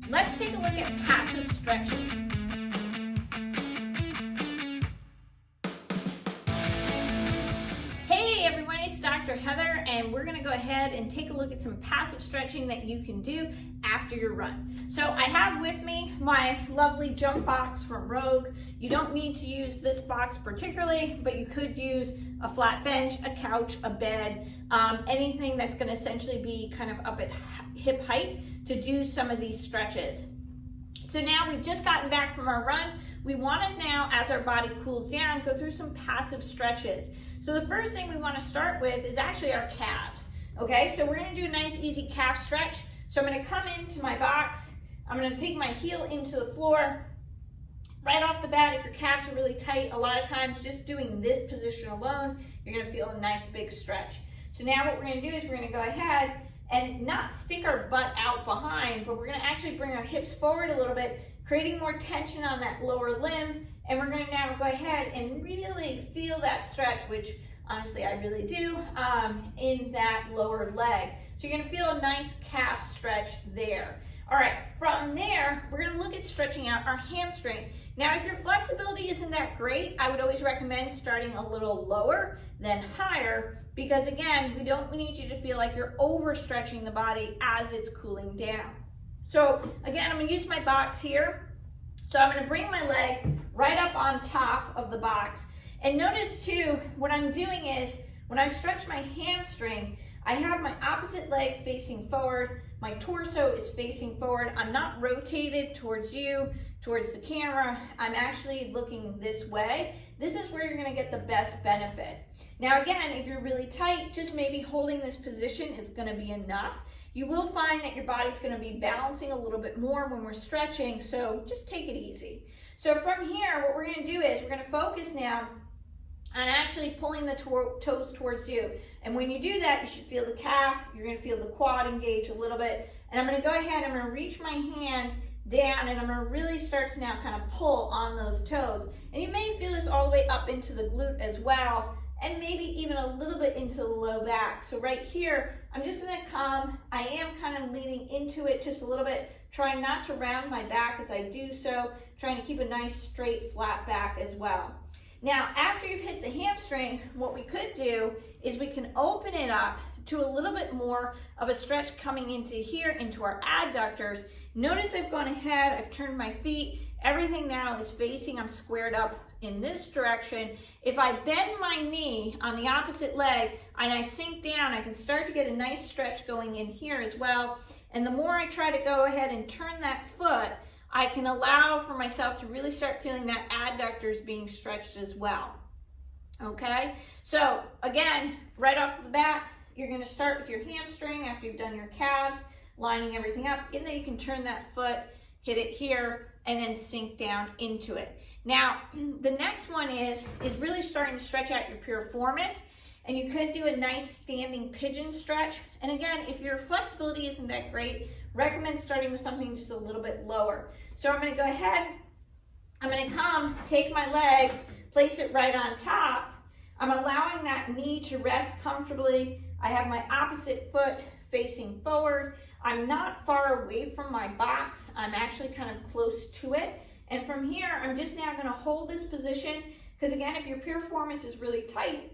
let's take a look at passive stretching. Hey everyone, it's Dr. Heather, and we're going to go ahead and take a look at some passive stretching that you can do after your run. So I have with me my lovely jump box from Rogue. You don't need to use this box particularly, but you could use a flat bench, a couch, a bed, anything that's going to essentially be kind of up at hip height to do some of these stretches. So now we've just gotten back from our run. We want to now, as our body cools down, go through some passive stretches. So the first thing we want to start with is actually our calves. Okay, so we're going to do a nice easy calf stretch. So I'm going to come into my box. I'm going to dig my heel into the floor. Right off the bat, if your calves are really tight, a lot of times just doing this position alone, you're going to feel a nice big stretch. So now what we're going to do is we're going to go ahead and not stick our butt out behind, but we're going to actually bring our hips forward a little bit, creating more tension on that lower limb. And we're going to now go ahead and really feel that stretch, which honestly I really do, in that lower leg. So you're going to feel a nice calf stretch there. All right, from there, we're going to look at stretching out our hamstring. Now, if your flexibility isn't that great, I would always recommend starting a little lower than higher, because again, we don't need you to feel like you're overstretching the body as it's cooling down. So again, I'm going to use my box here. So I'm going to bring my leg right up on top of the box. And notice too, what I'm doing is when I stretch my hamstring, I have my opposite leg facing forward. My torso is facing forward. I'm not rotated towards you, towards the camera. I'm actually looking this way. This is where you're going to get the best benefit. Now again, if you're really tight, just maybe holding this position is going to be enough. You will find that your body's going to be balancing a little bit more when we're stretching, so just take it easy. So from here, what we're going to do is we're going to focus now on actually pulling the toes towards you. And when you do that, you should feel the calf, you're going to feel the quad engage a little bit. And I'm going to go ahead, I'm going to reach my hand down, and I'm going to really start to now kind of pull on those toes. And you may feel this all the way up into the glute as well, and maybe even a little bit into the low back. So right here, I'm just going to come, I am kind of leaning into it just a little bit, trying not to round my back as I do so, trying to keep a nice straight flat back as well. Now, after you've hit the hamstring, what we could do is we can open it up to a little bit more of a stretch coming into here, into our adductors. Notice I've gone ahead, I've turned my feet, everything now is facing, I'm squared up in this direction. If I bend my knee on the opposite leg and I sink down, I can start to get a nice stretch going in here as well. And the more I try to go ahead and turn that foot, I can allow for myself to really start feeling that adductors being stretched as well. Okay, so again, right off the bat, you're going to start with your hamstring after you've done your calves, lining everything up, and then you can turn that foot, hit it here, and then sink down into it. Now, the next one is really starting to stretch out your piriformis, and you could do a nice standing pigeon stretch. And again, if your flexibility isn't that great, recommend starting with something just a little bit lower. So I'm going to go ahead, I'm going to come, take my leg, place it right on top. I'm allowing that knee to rest comfortably. I have my opposite foot facing forward. I'm not far away from my box. I'm actually kind of close to it. And from here, I'm just now going to hold this position, because again, if your piriformis is really tight,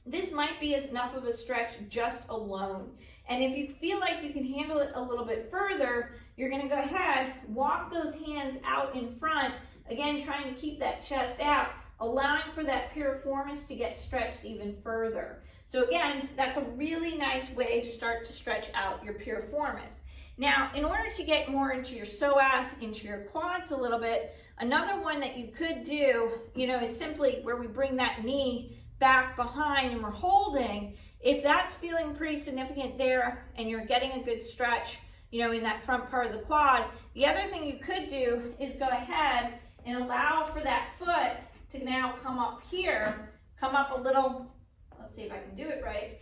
this might be enough of a stretch just alone. And if you feel like you can handle it a little bit further, you're going to go ahead, walk those hands out in front, again, trying to keep that chest out, allowing for that piriformis to get stretched even further. So again, that's a really nice way to start to stretch out your piriformis. Now, in order to get more into your psoas, into your quads a little bit, another one that you could do, is simply where we bring that knee back behind and we're holding. If that's feeling pretty significant there and you're getting a good stretch, in that front part of the quad, the other thing you could do is go ahead and allow for that foot to now come up here, come up a little, let's see if I can do it right.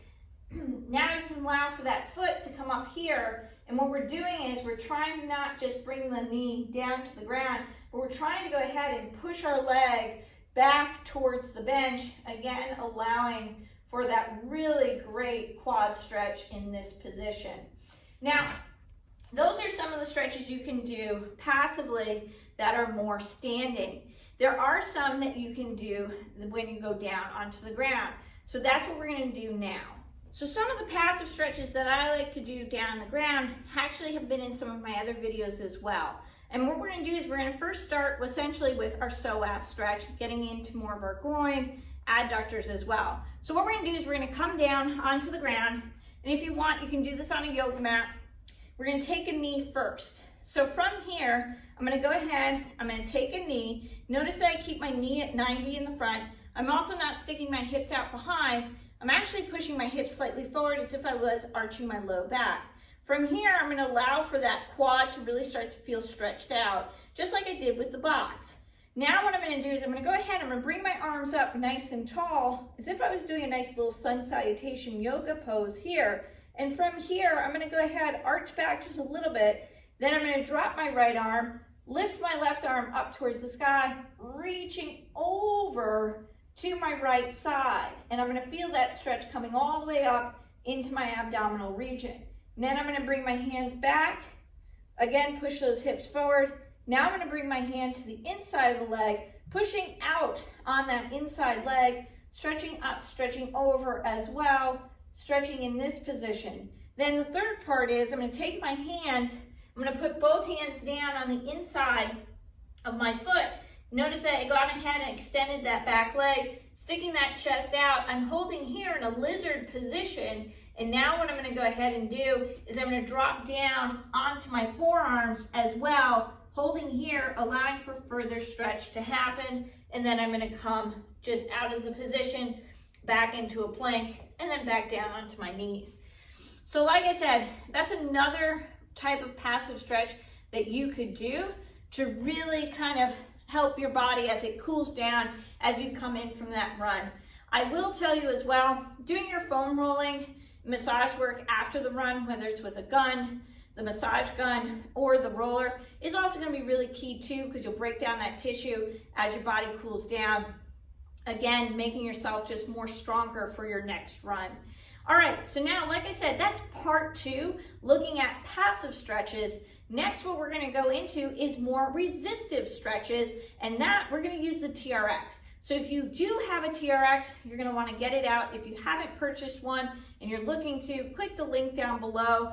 Now you can allow for that foot to come up here, and what we're doing is we're trying to not just bring the knee down to the ground, but we're trying to go ahead and push our leg back towards the bench, again allowing for that really great quad stretch in this position. Now, those are some of the stretches you can do passively that are more standing. There are some that you can do when you go down onto the ground. So that's what we're going to do now. So some of the passive stretches that I like to do down on the ground actually have been in some of my other videos as well. And what we're going to do is we're going to first start essentially with our psoas stretch, getting into more of our groin, adductors as well. So what we're going to do is we're going to come down onto the ground, and if you want, you can do this on a yoga mat. We're going to take a knee first. So from here, I'm going to go ahead, I'm going to take a knee. Notice that I keep my knee at 90 in the front. I'm also not sticking my hips out behind. I'm actually pushing my hips slightly forward as if I was arching my low back. From here, I'm going to allow for that quad to really start to feel stretched out, just like I did with the box. Now what I'm going to do is I'm going to go ahead, I'm going to bring my arms up nice and tall, as if I was doing a nice little sun salutation yoga pose here. And from here, I'm going to go ahead, arch back just a little bit. Then I'm going to drop my right arm, lift my left arm up towards the sky, reaching over to my right side. And I'm going to feel that stretch coming all the way up into my abdominal region. And then I'm going to bring my hands back. Again, push those hips forward. Now I'm going to bring my hand to the inside of the leg, pushing out on that inside leg, stretching up, stretching over as well, stretching in this position. Then the third part is I'm going to take my hands, I'm going to put both hands down on the inside of my foot. Notice that I got ahead and extended that back leg, sticking that chest out. I'm holding here in a lizard position. And now what I'm going to go ahead and do is I'm going to drop down onto my forearms as well, holding here, allowing for further stretch to happen. And then I'm going to come just out of the position, back into a plank, and then back down onto my knees. So like I said, that's another type of passive stretch that you could do to really kind of help your body as it cools down as you come in from that run. I will tell you as well, doing your foam rolling, massage work after the run, whether it's with a gun, the massage gun, or the roller, is also going to be really key too, because you'll break down that tissue as your body cools down. Again, making yourself just more stronger for your next run. All right, so now, like I said, that's part 2, looking at passive stretches. Next, what we're going to go into is more resistive stretches, and that we're going to use the TRX. So if you do have a TRX, you're going to want to get it out. If you haven't purchased one and you're looking to, click the link down below.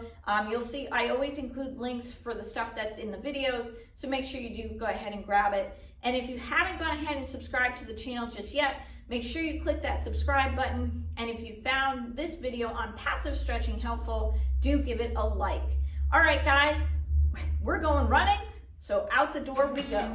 You'll see I always include links for the stuff that's in the videos, so make sure you do go ahead and grab it. And if you haven't gone ahead and subscribed to the channel just yet, make sure you click that subscribe button. And if you found this video on passive stretching helpful, do give it a like. All right, guys, we're going running, so out the door we go.